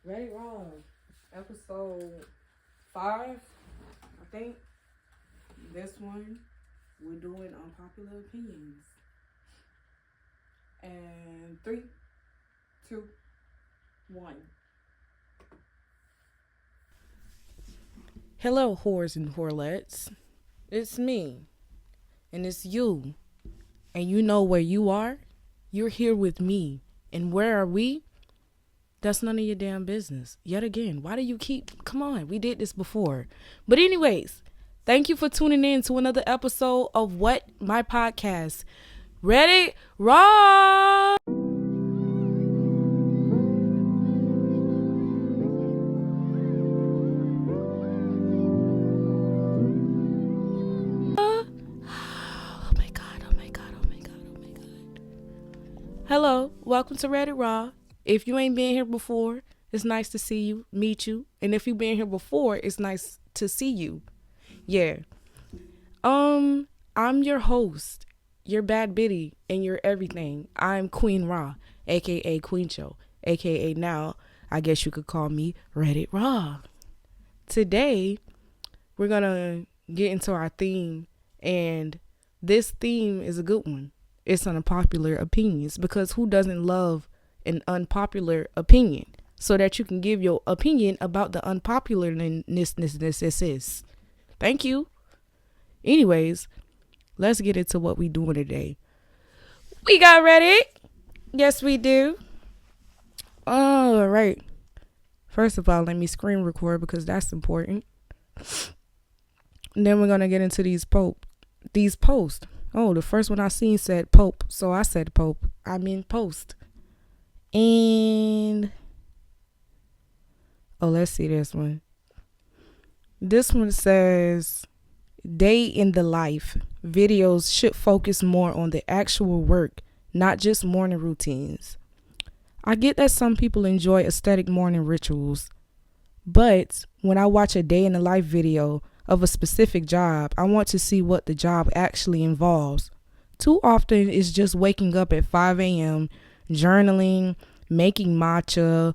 RedditRah, episode 5, I think. This one, we're doing Unpopular Opinions. And 3, 2, 1. Hello, whores and whorelettes. It's me. And it's you. And you know where you are? You're here with me. And where are we? That's none of your damn business. Yet again, why do you keep... Come on, we did this before. But anyways, thank you for tuning in to another episode of What? My podcast. RedditRah! Hello, welcome to RedditRah. If you ain't been here before, it's nice to see you, meet you. And if you've been here before, it's nice to see you. Yeah. I'm your host, your bad bitty, and your everything. I'm Queen Ra, aka Queen Show, aka now, I guess you could call me RedditRah. Today, we're gonna get into our theme, and this theme is a good one. It's unpopular opinions, because who doesn't love an unpopular opinion, so that you can give your opinion about the unpopularness. Thank you. Anyways, let's get into what we doing today. We got Reddit. Yes, we do. All right. First of all, let me screen record because that's important. And then we're gonna get into these posts. Oh, the first one I seen said Pope, so I said Pope. I mean post. And let's see this one. This one says, day in the life. Videos should focus more on the actual work, not just morning routines. I get that some people enjoy aesthetic morning rituals, but when I watch a day in the life video of a specific job, I want to see what the job actually involves. Too often it's just waking up at 5 a.m., journaling, making matcha,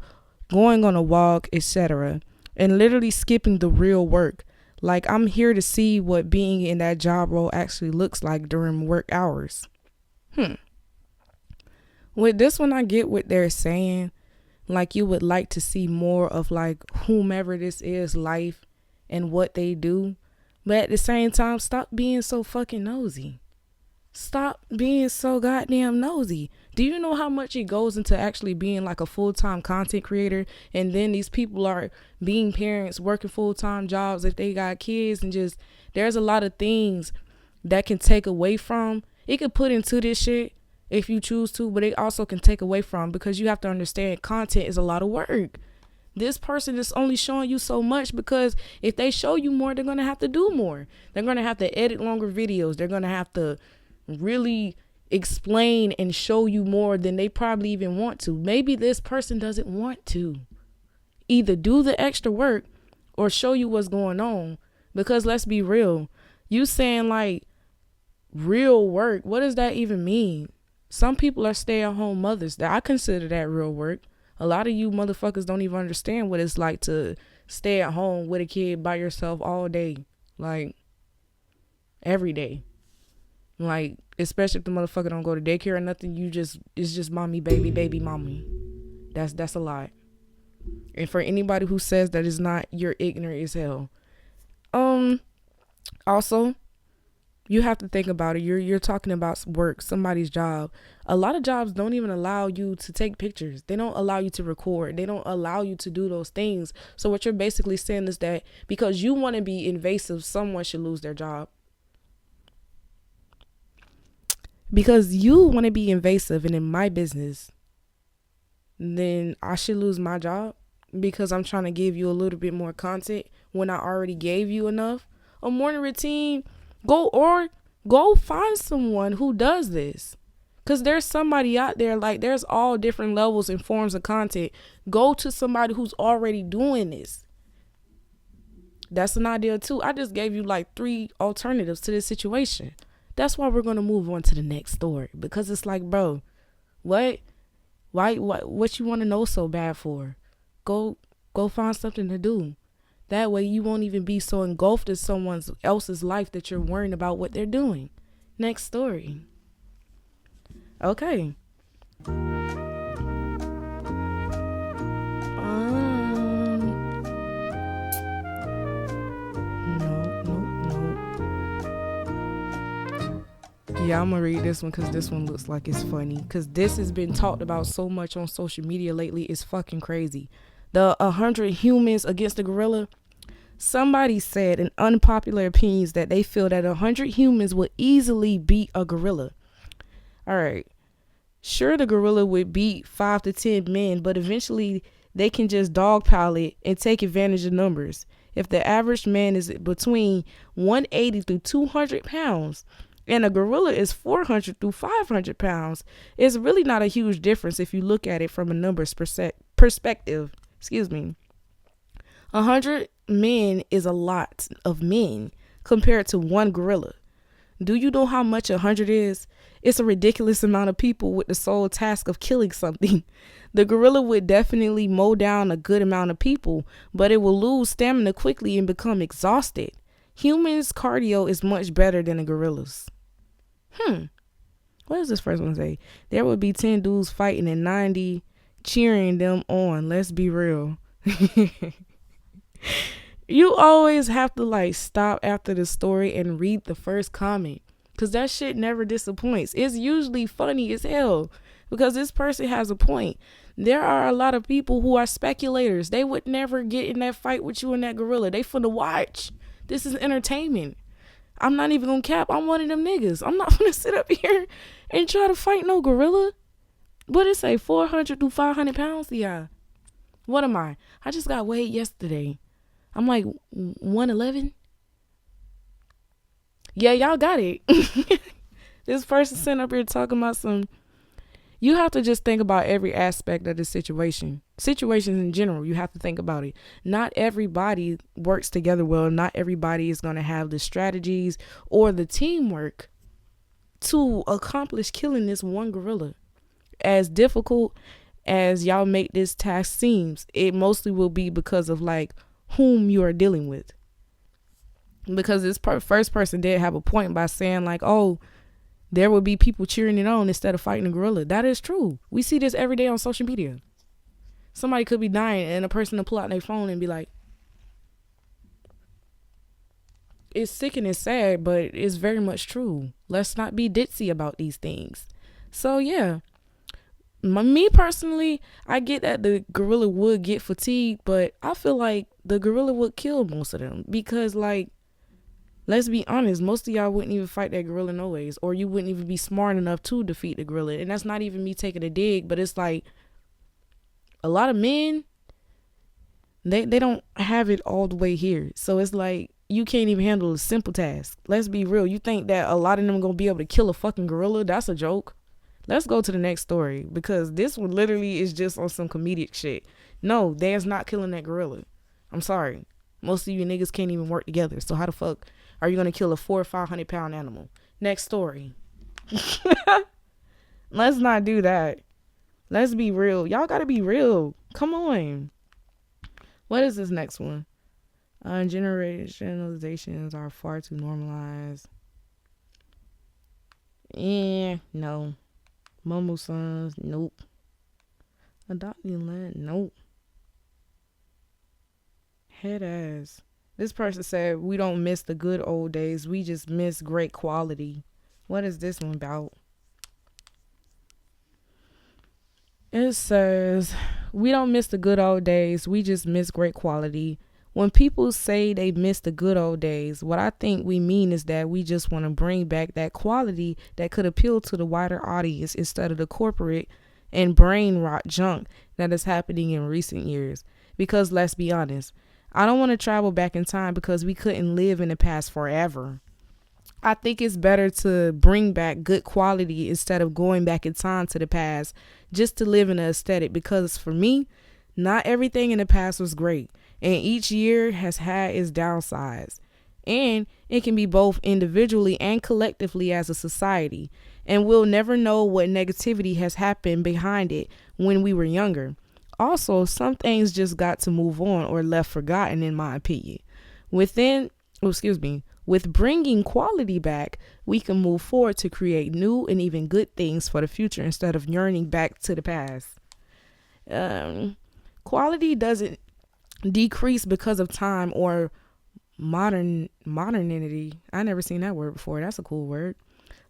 going on a walk, etc., and literally skipping the real work. Like, I'm here to see what being in that job role actually looks like during work hours. With this one, I get what they're saying. Like, you would like to see more of like whomever this is life and what they do. But at the same time, stop being so fucking nosy. Stop being so goddamn nosy. Do you know how much it goes into actually being like a full-time content creator? And then these people are being parents, working full-time jobs if they got kids, and just, there's a lot of things that can take away from. It could put into this shit if you choose to, but it also can take away from, because you have to understand content is a lot of work. This person is only showing you so much, because if they show you more, they're going to have to do more. They're going to have to edit longer videos. They're going to have to really explain and show you more than they probably even want to. Maybe this person doesn't want to either do the extra work or show you what's going on, because let's be real, you saying like real work, what does that even mean? Some people are stay-at-home mothers. That I consider that real work. A lot of you motherfuckers don't even understand what it's like to stay at home with a kid by yourself all day, like every day. Like, especially if the motherfucker don't go to daycare or nothing, it's just mommy, baby, mommy. That's a lot. And for anybody who says that it's not, you're ignorant as hell. Also, you have to think about it. You're talking about work, somebody's job. A lot of jobs don't even allow you to take pictures. They don't allow you to record. They don't allow you to do those things. So what you're basically saying is that because you want to be invasive, someone should lose their job. Because you want to be invasive and in my business, then I should lose my job because I'm trying to give you a little bit more content when I already gave you enough. A morning routine, go find someone who does this. Because there's somebody out there, like, there's all different levels and forms of content. Go to somebody who's already doing this. That's an idea too. I just gave you like 3 alternatives to this situation. That's why we're going to move on to the next story, because it's like, bro, what you want to know so bad for? go find something to do. That way you won't even be so engulfed in someone else's life that you're worrying about what they're doing. Next story. Okay. Yeah, I'm gonna read this one because this one looks like it's funny. Because this has been talked about so much on social media lately. It's fucking crazy. The 100 humans against the gorilla. Somebody said in Unpopular Opinions that they feel that 100 humans would easily beat a gorilla. All right. Sure, the gorilla would beat 5 to 10 men, but eventually they can just dogpile it and take advantage of numbers. If the average man is between 180 through 200 pounds, and a gorilla is 400 through 500 pounds, it's really not a huge difference if you look at it from a numbers perspective. 100 men is a lot of men compared to one gorilla. Do you know how much 100 is? It's a ridiculous amount of people with the sole task of killing something. The gorilla would definitely mow down a good amount of people, but it will lose stamina quickly and become exhausted. Humans' cardio is much better than a gorilla's. What does this first one say? There would be 10 dudes fighting and 90 cheering them on. Let's be real. You always have to stop after the story and read the first comment, because that shit never disappoints. It's usually funny as hell because this person has a point. There are a lot of people who are speculators. They would never get in that fight with you and that gorilla. They finna watch. This is entertainment. I'm not even gonna cap. I'm one of them niggas. I'm not gonna sit up here and try to fight no gorilla. What it say? 400 to 500 pounds? Yeah. What am I? I just got weighed yesterday. I'm like 111. Yeah, y'all got it. This person sitting up here talking about some. You have to just think about every aspect of the situation. Situations in general, you have to think about it. Not everybody works together well. Not everybody is going to have the strategies or the teamwork to accomplish killing this one gorilla. As difficult as y'all make this task seems, it mostly will be because of whom you are dealing with. Because this first person did have a point by saying oh, there will be people cheering it on instead of fighting a gorilla. That is true. We see this every day on social media. Somebody could be dying and a person will pull out their phone and be like, it's sick and it's sad, but it's very much true. Let's not be ditzy about these things. So yeah, me personally, I get that the gorilla would get fatigued, but I feel like the gorilla would kill most of them because let's be honest, most of y'all wouldn't even fight that gorilla no ways, or you wouldn't even be smart enough to defeat the gorilla. And that's not even me taking a dig, but it's a lot of men, they don't have it all the way here. So it's you can't even handle a simple task. Let's be real. You think that a lot of them are going to be able to kill a fucking gorilla? That's a joke. Let's go to the next story because this one literally is just on some comedic shit. No, there's not killing that gorilla. I'm sorry. Most of you niggas can't even work together. So how the fuck are you going to kill a 400 or 500 pound animal? Next story. Let's not do that. Let's be real. Y'all got to be real. Come on. What is this next one? Generalizations are far too normalized. No. Momo sons, nope. Adopting land, nope. Head ass. This person said, we don't miss the good old days. We just miss great quality. What is this one about? It says, we don't miss the good old days. We just miss great quality. When people say they miss the good old days, what I think we mean is that we just want to bring back that quality that could appeal to the wider audience instead of the corporate and brain rot junk that is happening in recent years. Because let's be honest, I don't want to travel back in time because we couldn't live in the past forever. I think it's better to bring back good quality instead of going back in time to the past just to live in an aesthetic, because for me, not everything in the past was great. And each year has had its downsides. And it can be both individually and collectively as a society. And we'll never know what negativity has happened behind it when we were younger. Also, some things just got to move on or left forgotten, in my opinion. With bringing quality back, we can move forward to create new and even good things for the future instead of yearning back to the past. Quality doesn't decrease because of time or modernity. I never seen that word before. That's a cool word.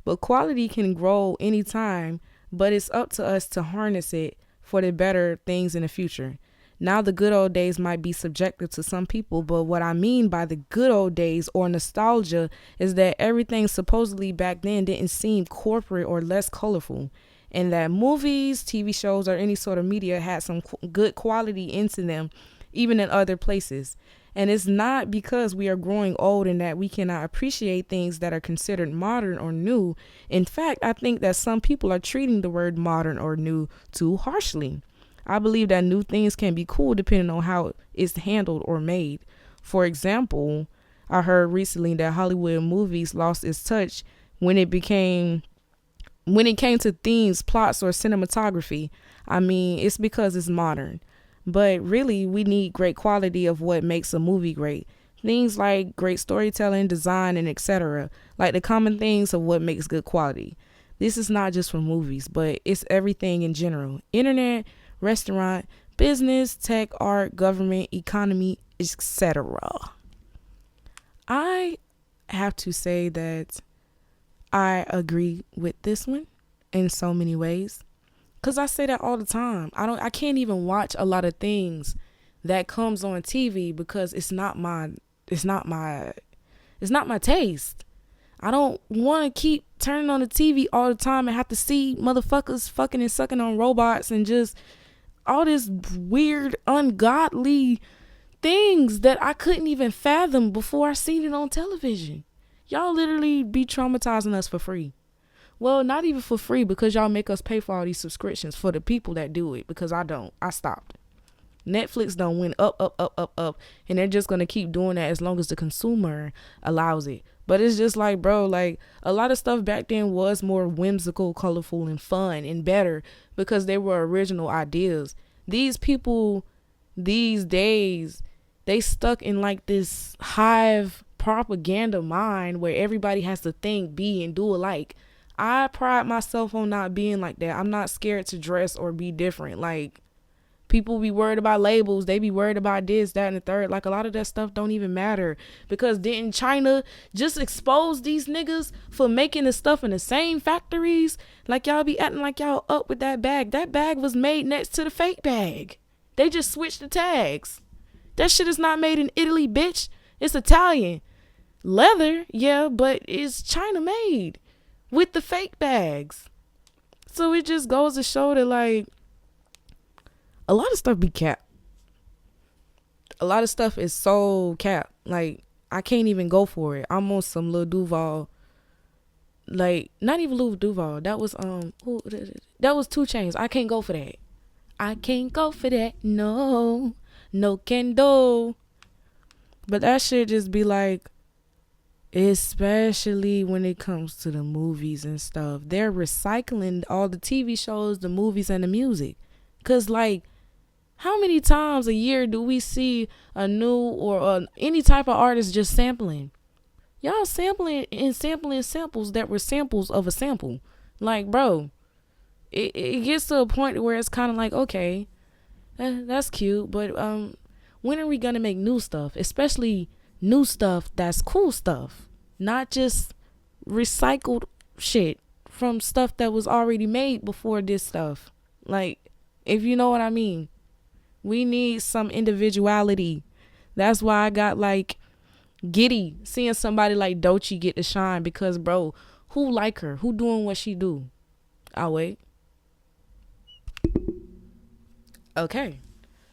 But quality can grow anytime, but it's up to us to harness it for the better things in the future. Now, the good old days might be subjective to some people, but what I mean by the good old days or nostalgia is that everything supposedly back then didn't seem corporate or less colorful, and that movies, TV shows, or any sort of media had some good quality into them, even in other places. And it's not because we are growing old and that we cannot appreciate things that are considered modern or new. In fact, I think that some people are treating the word modern or new too harshly. I believe that new things can be cool depending on how it's handled or made. For example, I heard recently that Hollywood movies lost its touch when it came to themes, plots, or cinematography. I mean, it's because it's modern. But really, we need great quality of what makes a movie great. Things like great storytelling, design, and etc. Like the common things of what makes good quality. This is not just for movies, but it's everything in general. Internet, restaurant, business, tech, art, government, economy, etc. I have to say that I agree with this one in so many ways. Cause I say that all the time. I can't even watch a lot of things that comes on TV because it's not my taste. I don't want to keep turning on the TV all the time and have to see motherfuckers fucking and sucking on robots and just all this weird, ungodly things that I couldn't even fathom before I seen it on television. Y'all literally be traumatizing us for free. Well, not even for free because y'all make us pay for all these subscriptions for the people that do it because I don't. I stopped. Netflix done went up, and they're just going to keep doing that as long as the consumer allows it. But it's just like, bro, like a lot of stuff back then was more whimsical, colorful, and fun and better because they were original ideas. These people these days, they stuck in like this hive propaganda mind where everybody has to think, be, and do alike. I pride myself on not being like that. I'm not scared to dress or be different. Like, people be worried about labels. They be worried about this, that, and the third. Like, a lot of that stuff don't even matter. Because didn't China just expose these niggas for making the stuff in the same factories? Like, y'all be acting like y'all up with that bag. That bag was made next to the fake bag. They just switched the tags. That shit is not made in Italy, bitch. It's Italian. Leather, yeah, but it's China made with the fake bags. So it just goes to show that, like, a lot of stuff be capped. A lot of stuff is so capped. Like, I can't even go for it. I'm on some Lil Duval. Like, not even Lil Duval. That was that was 2 Chainz. I can't go for that. I can't go for that. No can do. But that shit just be like, especially when it comes to the movies and stuff, they're recycling all the TV shows, the movies, and the music. Cause like, how many times a year do we see a new or any type of artist just sampling? Y'all sampling samples that were samples of a sample. Like, bro, it gets to a point where it's kind of like, okay, that's cute, but when are we gonna make new stuff? Especially new stuff that's cool stuff, not just recycled shit from stuff that was already made before this stuff. Like, if you know what I mean. We need some individuality. That's why I got like giddy seeing somebody like Doechii get to shine, because bro, who like her? Who doing what she do? I'll wait. Okay.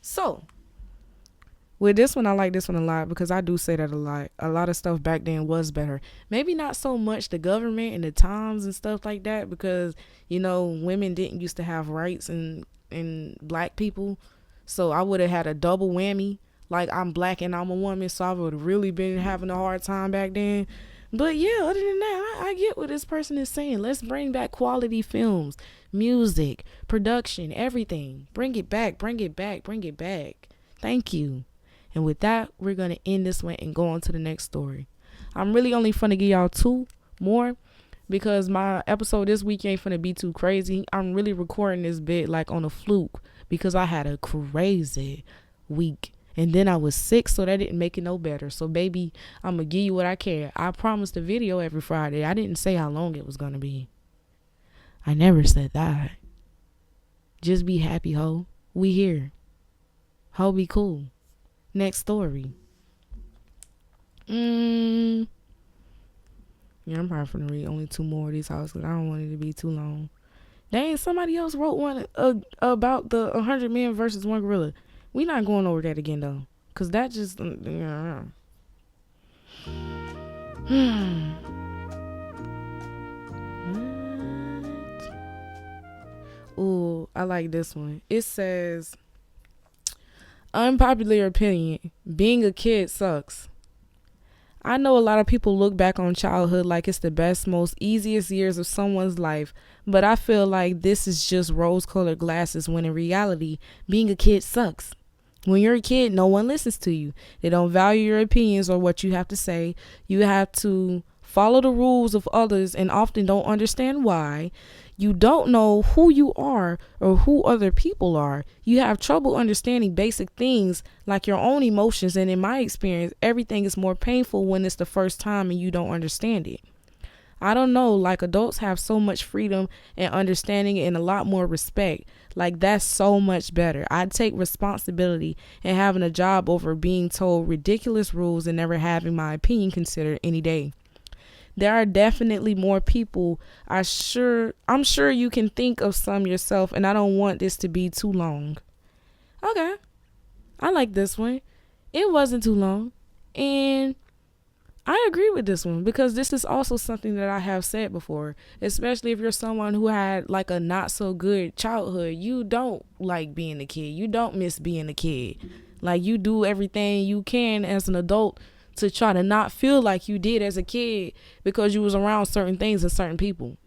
So with this one, I like this one a lot because I do say that a lot. A lot of stuff back then was better. Maybe not so much the government and the times and stuff like that, because, you know, women didn't used to have rights and black people. So I would have had a double whammy. Like, I'm black and I'm a woman, so I would have really been having a hard time back then. But yeah, other than that, I get what this person is saying. Let's bring back quality films, music, production, everything. Bring it back, bring it back, bring it back. Thank you. And with that, we're going to end this one and go on to the next story. I'm really only finna give y'all 2 more because my episode this week ain't finna be too crazy. I'm really recording this bit like on a fluke because I had a crazy week. And then I was sick, so that didn't make it no better. So, baby, I'm going to give you what I can. I promised a video every Friday. I didn't say how long it was going to be. I never said that. Just be happy, ho. We here. Ho, be cool. Next story. Yeah, I'm probably going to read only 2 more of these houses because I don't want it to be too long. Dang, somebody else wrote one about the 100 men versus 1 gorilla. We not going over that again though, cause that just Ooh, I like this one. It says, unpopular opinion, being a kid sucks. I know a lot of people look back on childhood like it's the best, most easiest years of someone's life, but I feel like this is just rose-colored glasses when in reality, being a kid sucks. When you're a kid, no one listens to you. They don't value your opinions or what you have to say. You have to follow the rules of others and often don't understand why. You don't know who you are or who other people are. You have trouble understanding basic things like your own emotions. And in my experience, everything is more painful when it's the first time and you don't understand it. I don't know, like adults have so much freedom and understanding and a lot more respect. Like that's so much better. I'd take responsibility and having a job over being told ridiculous rules and never having my opinion considered any day. There are definitely more people. I'm sure you can think of some yourself, and I don't want this to be too long. Okay. I like this one. It wasn't too long. And I agree with this one because this is also something that I have said before, especially if you're someone who had like a not so good childhood. You don't like being a kid. You don't miss being a kid. Like you do everything you can as an adult to try to not feel like you did as a kid because you was around certain things and certain people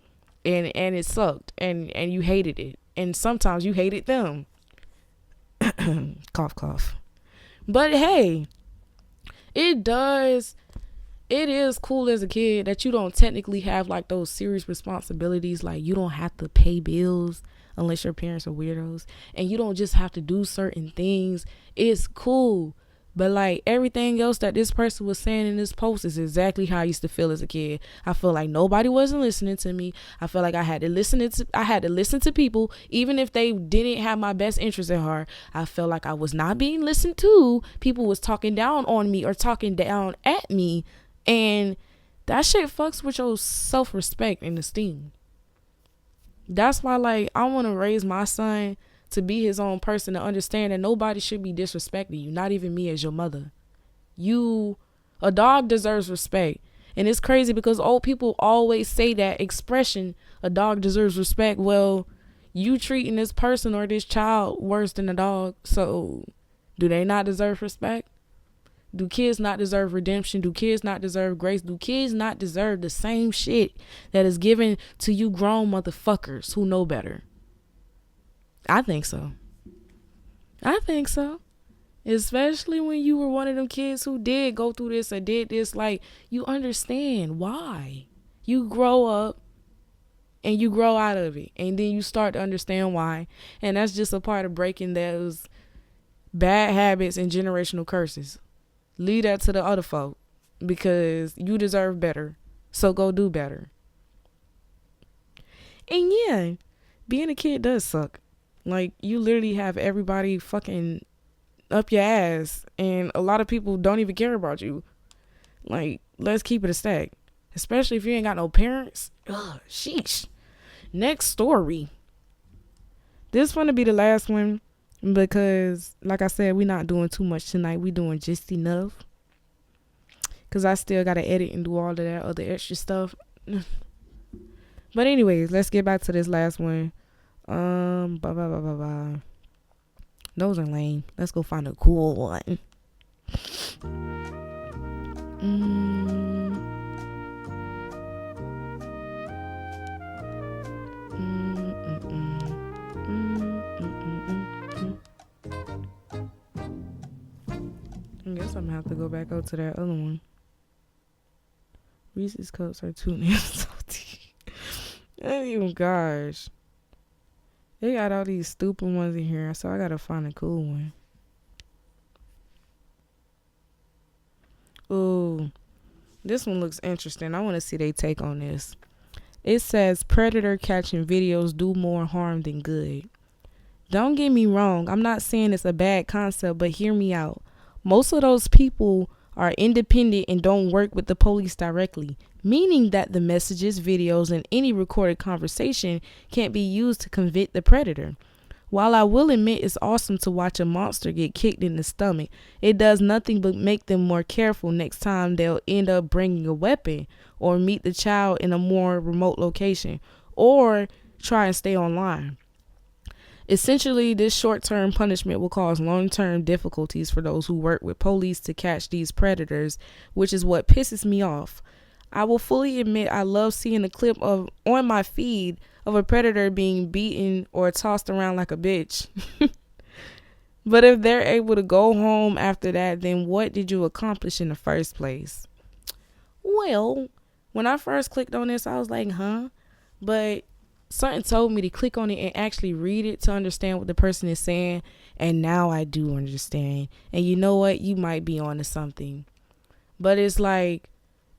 and it sucked and you hated it. And sometimes you hated them. Cough, cough. But hey, it is cool as a kid that you don't technically have like those serious responsibilities. Like you don't have to pay bills unless your parents are weirdos, and you don't just have to do certain things. It's cool. But like everything else that this person was saying in this post is exactly how I used to feel as a kid. I feel like nobody wasn't listening to me. I felt like I had to listen to people even if they didn't have my best interest at heart. I felt like I was not being listened to. People was talking down on me or talking down at me, and that shit fucks with your self-respect and esteem. That's why like I want to raise my son to be his own person, to understand that nobody should be disrespecting you, not even me as your mother. A dog deserves respect. And it's crazy because old people always say that expression, a dog deserves respect. Well, you treating this person or this child worse than a dog. So do they not deserve respect? Do kids not deserve redemption? Do kids not deserve grace? Do kids not deserve the same shit that is given to you grown motherfuckers who know better? I think so. Especially when you were one of them kids who did go through this or did this. Like, you understand why. You grow up and you grow out of it. And then you start to understand why. And that's just a part of breaking those bad habits and generational curses. Leave that to the other folk because you deserve better. So go do better. And yeah, being a kid does suck. Like, you literally have everybody fucking up your ass, and a lot of people don't even care about you. Like, let's keep it a stack. Especially if you ain't got no parents. Ugh, sheesh. Next story. This one to be the last one because, like I said, we're not doing too much tonight. We doing just enough. Because I still got to edit and do all of that other extra stuff. But anyways, let's get back to this last one. Those are lame. Let's go find a cool one. I guess I'm gonna have to go back out to that other one. Reese's Cups are too damn salty. Oh gosh. They got all these stupid ones in here, so I gotta find a cool one. Ooh. This one looks interesting. I want to see their take on this. It says predator catching videos do more harm than good. Don't get me wrong. I'm not saying it's a bad concept, but hear me out. Most of those people are independent and don't work with the police directly, meaning that the messages, videos, and any recorded conversation can't be used to convict the predator. While I will admit it's awesome to watch a monster get kicked in the stomach, it does nothing but make them more careful next time they'll end up bringing a weapon or meet the child in a more remote location or try and stay online. Essentially, this short-term punishment will cause long-term difficulties for those who work with police to catch these predators, which is what pisses me off. I will fully admit I love seeing a clip of on my feed of a predator being beaten or tossed around like a bitch. But if they're able to go home after that, then what did you accomplish in the first place? Well, when I first clicked on this, I was like, huh? But something told me to click on it and actually read it to understand what the person is saying. And now I do understand. And you know what? You might be onto something. But it's like,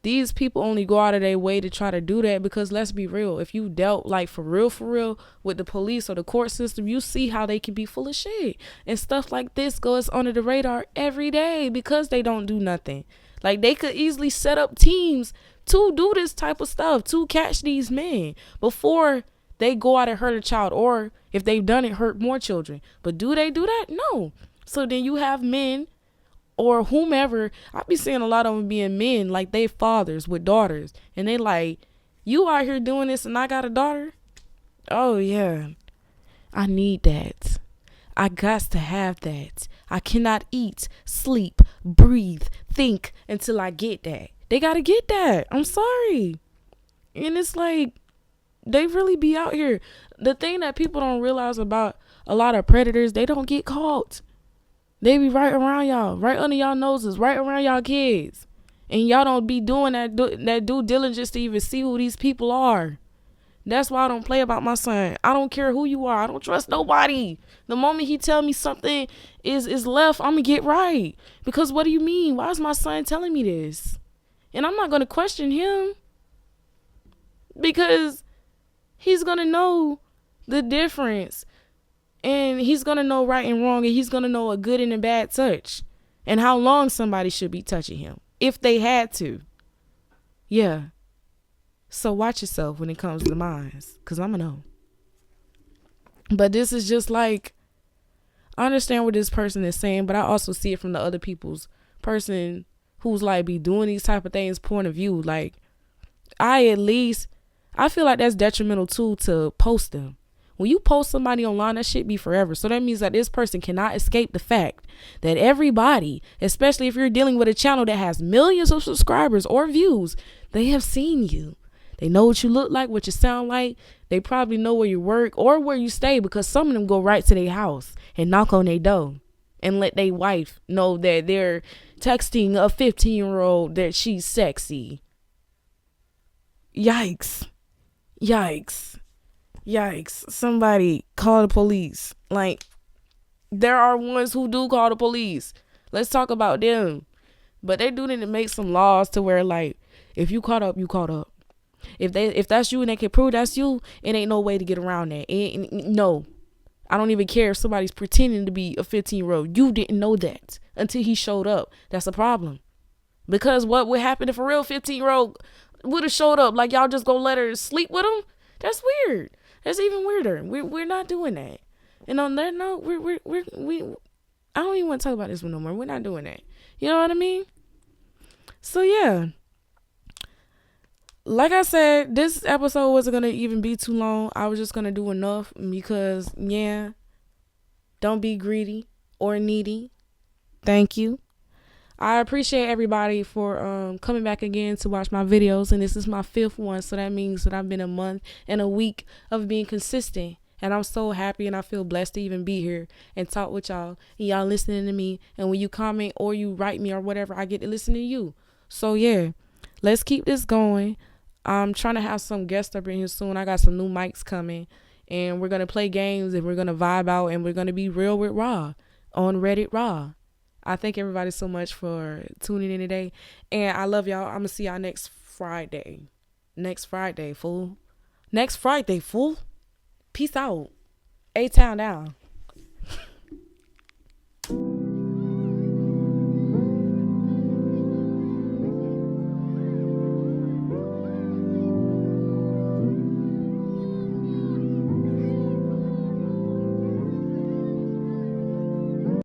these people only go out of their way to try to do that because let's be real. If you dealt like for real with the police or the court system, you see how they can be full of shit. And stuff like this goes under the radar every day because they don't do nothing. Like they could easily set up teams to do this type of stuff, to catch these men before they go out and hurt a child, or if they've done it, hurt more children. But do they do that? No. So then you have men or whomever. I be seeing a lot of them being men, like they fathers with daughters, and they like, you out here doing this and I got a daughter? Oh yeah, I need that. I got to have that. I cannot eat, sleep, breathe, think until I get that. They gotta get that. I'm sorry. And it's like, they really be out here. The thing that people don't realize about a lot of predators, they don't get caught. They be right around y'all, right under y'all noses, right around y'all kids. And y'all don't be doing that due diligence to even see who these people are. That's why I don't play about my son. I don't care who you are. I don't trust nobody. The moment he tell me something is left, I'm going to get right. Because what do you mean? Why is my son telling me this? And I'm not going to question him. Because he's going to know the difference. And he's going to know right and wrong. And he's going to know a good and a bad touch. And how long somebody should be touching him. If they had to. Yeah. So watch yourself when it comes to the minds. Because I'm going to know. But this is just like, I understand what this person is saying. But I also see it from the other people's person who's like be doing these type of things point of view. Like, I feel like that's detrimental too to post them. When you post somebody online, that shit be forever. So that means that this person cannot escape the fact that everybody, especially if you're dealing with a channel that has millions of subscribers or views, they have seen you. They know what you look like, what you sound like. They probably know where you work or where you stay, because some of them go right to their house and knock on their door and let their wife know that they're texting a 15-year-old that she's sexy. Yikes. Somebody call the police. Like, there are ones who do call the police. Let's talk about them. But they do need to make some laws to where, like, if you caught up, you caught up. If that's you and they can prove that's you, it ain't no way to get around that. No. I don't even care if somebody's pretending to be a 15-year-old. You didn't know that until he showed up. That's a problem. Because what would happen if a real 15-year-old would have showed up? Like, y'all just go let her sleep with him? That's weird. That's even weirder. We're not doing that. And on that note, I don't even want to talk about this one no more. We're not doing that. You know what I mean? So yeah. Like I said, this episode wasn't going to even be too long. I was just going to do enough because, yeah, don't be greedy or needy. Thank you. I appreciate everybody for coming back again to watch my videos. And this is my 5th one. So that means that I've been a month and a week of being consistent And I'm so happy and I feel blessed to even be here and talk with y'all. And y'all listening to me. And when you comment or you write me or whatever, I get to listen to you. So yeah, let's keep this going. I'm trying to have some guests up in here soon. I got some new mics coming. And we're going to play games and we're going to vibe out and we're going to be real with Raw on RedditRah. I thank everybody so much for tuning in today. And I love y'all. I'm going to see y'all next Friday. Next Friday, fool. Next Friday, fool. Peace out. A-Town down.